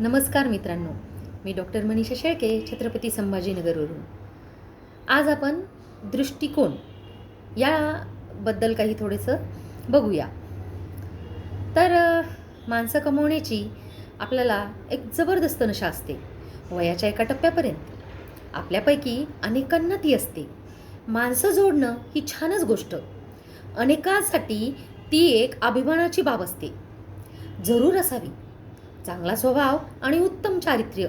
नमस्कार मित्रांनो, मी डॉक्टर मनीषा शेळके, छत्रपती संभाजीनगरवरून. आज आपण दृष्टिकोन याबद्दल काही थोडंसं बघूया. तर माणसं कमवण्याची आपल्याला एक जबरदस्त नशा असते. वयाच्या एका टप्प्यापर्यंत आपल्यापैकी अनेकांना ती असते. माणसं जोडणं ही छानच गोष्ट. अनेकांसाठी ती एक अभिमानाची बाब असते. जरूर असावी. चांगला स्वभाव आणि उत्तम चारित्र्य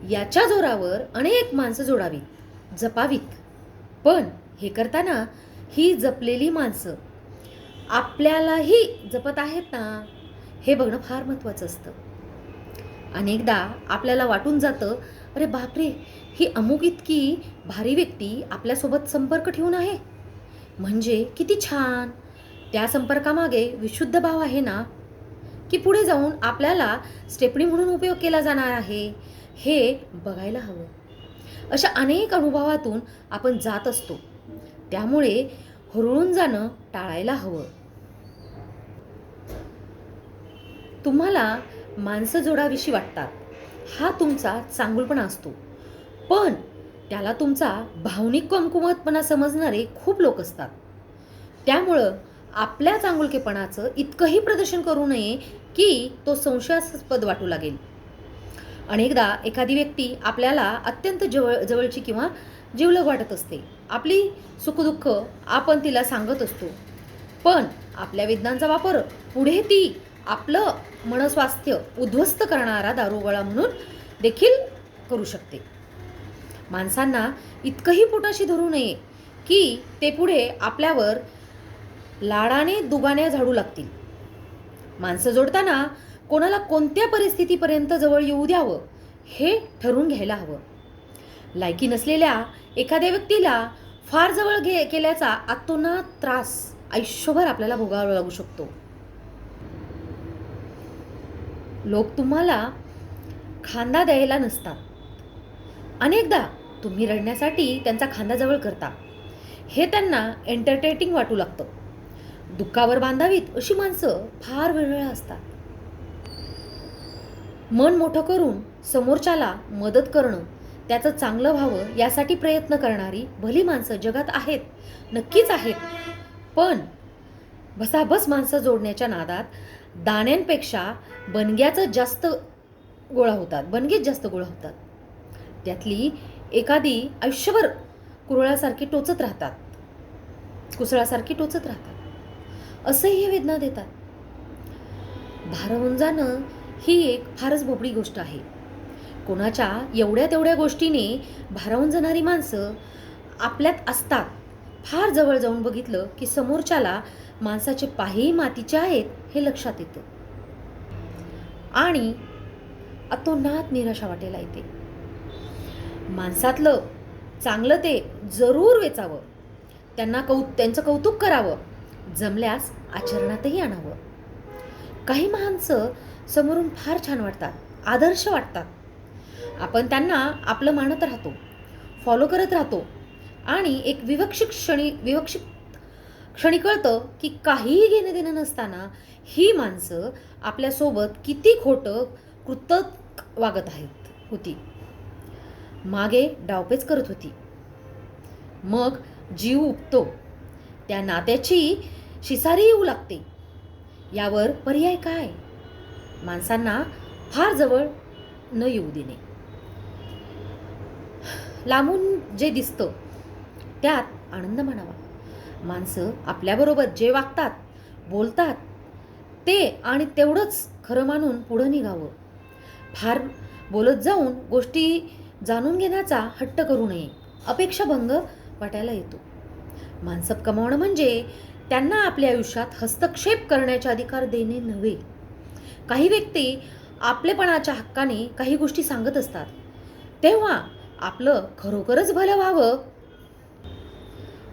याच्या जोरावर अनेक माणसं जोडावीत, जपावीत. पण हे करताना ही जपलेली माणसं आपल्यालाही जपत आहेत ना, हे बघणं फार महत्त्वाचं असतं. अनेकदा आपल्याला वाटून जातं, अरे बापरे, ही अमुक इतकी भारी व्यक्ती आपल्यासोबत संपर्क ठेवून आहे, म्हणजे किती छान. त्या संपर्कामागे विशुद्ध भाव आहे ना, की पुढे जाऊन आपल्याला स्टेपनी म्हणून उपयोग केला जाणार आहे, हे बघायला हवं. अशा अनेक अनुभवातून आपण जात असतो. त्यामुळे हुरळून जाणं टाळायला हवं. तुम्हाला माणसं जोडाविषयी वाटतात, हा तुमचा चांगुलपणा असतो. पण त्याला तुमचा भावनिक कमकुवतपणा समजणारे खूप लोक असतात. त्यामुळं आपल्या चांगुलकेपणाचं इतकंही प्रदर्शन करू नये की तो संशयास्पद वाटू लागेल. अनेकदा एखादी व्यक्ती आपल्याला अत्यंत जवळची किंवा जिवलग वाटत असते. आपली सुखदुःख आपण तिला सांगत असतो. पण आपल्या वेदनांचा वापर पुढे ती आपलं मनस्वास्थ्य उद्ध्वस्त करणारा दारुगोळा म्हणून देखील करू शकते. माणसांना इतकंही पोटाशी धरू नये की ते पुढे आपल्यावर लाडाने दुगाण्या झाडू लागतील. माणसं जोडताना कोणाला कोणत्या परिस्थितीपर्यंत जवळ येऊ द्यावं हे ठरवून घ्यायला हवं. लायकी नसलेल्या एखाद्या व्यक्तीला फार जवळ केल्याचा अतोनात त्रास आयुष्यभर आपल्याला भोगावा लागू शकतो. लोक तुम्हाला खांदा द्यायला नसतात. अनेकदा तुम्ही रडण्यासाठी त्यांचा खांदा जवळ करता. हे त्यांना एंटरटेनिंग वाटू लागतं. दुःखावर बांधावीत अशी माणसं फार वेगवेगळी असतात. मन मोठं करून समोरच्याला मदत करणं, त्याचं चांगलं व्हावं यासाठी प्रयत्न करणारी भली माणसं जगात आहेत, नक्कीच आहेत. पण भसाभस माणसं जोडण्याच्या नादात दाण्यांपेक्षा बनग्याच जास्त गोळा होतात. त्यातली एखादी आयुष्यभर कुसळासारखी टोचत राहतात. असंही हे वेदना देतात. भारावून जाणं ही एक फारच बोबडी गोष्ट आहे. कोणाच्या एवढ्या तेवढ्या गोष्टीने भारावून जाणारी माणसं आपल्यात असतात. फार जवळ जाऊन बघितलं की समोरच्याला माणसाचे पायही मातीचे आहेत हे लक्षात येतं आणि अतोनात निराशा वाटायला येते. माणसातलं चांगलं ते जरूर वेचावं, त्यांचं कौतुक करावं, जमल्यास आचरणातही आणावं. काही माणसं समोरून फार छान वाटतात, आदर्श वाटतात. आपण त्यांना आपलं मानत राहतो, फॉलो करत राहतो आणि एक विवक्षित क्षणी कळतं की काहीही घेणं देणं नसताना ही माणसं आपल्यासोबत किती खोटं कृतक वागत होती. मागे डावपेच करत होती. मग जीव उठतो, त्या नात्याची शिसारी येऊ लागते. यावर पर्याय काय? माणसांना फार जवळ न येऊ देणे. लांबून जे दिसतं त्यात आनंद मानावा. माणसं आपल्याबरोबर जे वागतात, बोलतात ते आणि तेवढंच खरं मानून पुढं निघावं. फार बोलत जाऊन गोष्टी जाणून घेण्याचा हट्ट करू नये. अपेक्षाभंग वाटायला येतो. माणसं कमावणं म्हणजे त्यांना आपल्या आयुष्यात हस्तक्षेप करण्याचे अधिकार देणे नव्हे. काही व्यक्ती आपलेपणाच्या हक्काने काही गोष्टी सांगत असतात, तेव्हा आपलं खरोखरच भलं व्हावं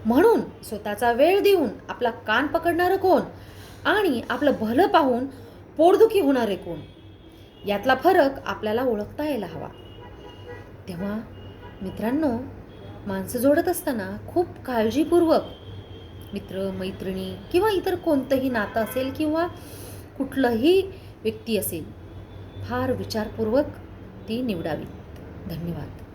म्हणून स्वतःचा वेळ देऊन आपला कान पकडणारं कोण आणि आपलं भलं पाहून पोटदुखी होणारे कोण, यातला फरक आपल्याला ओळखता यायला हवा. तेव्हा मित्रांनो, माणसं जोडत असताना खूप काळजीपूर्वक, मित्र मैत्रिणी किंवा इतर कोणतंही नातं असेल किंवा कुठलंही व्यक्ती असेल, फार विचारपूर्वक ती निवडावीत. धन्यवाद.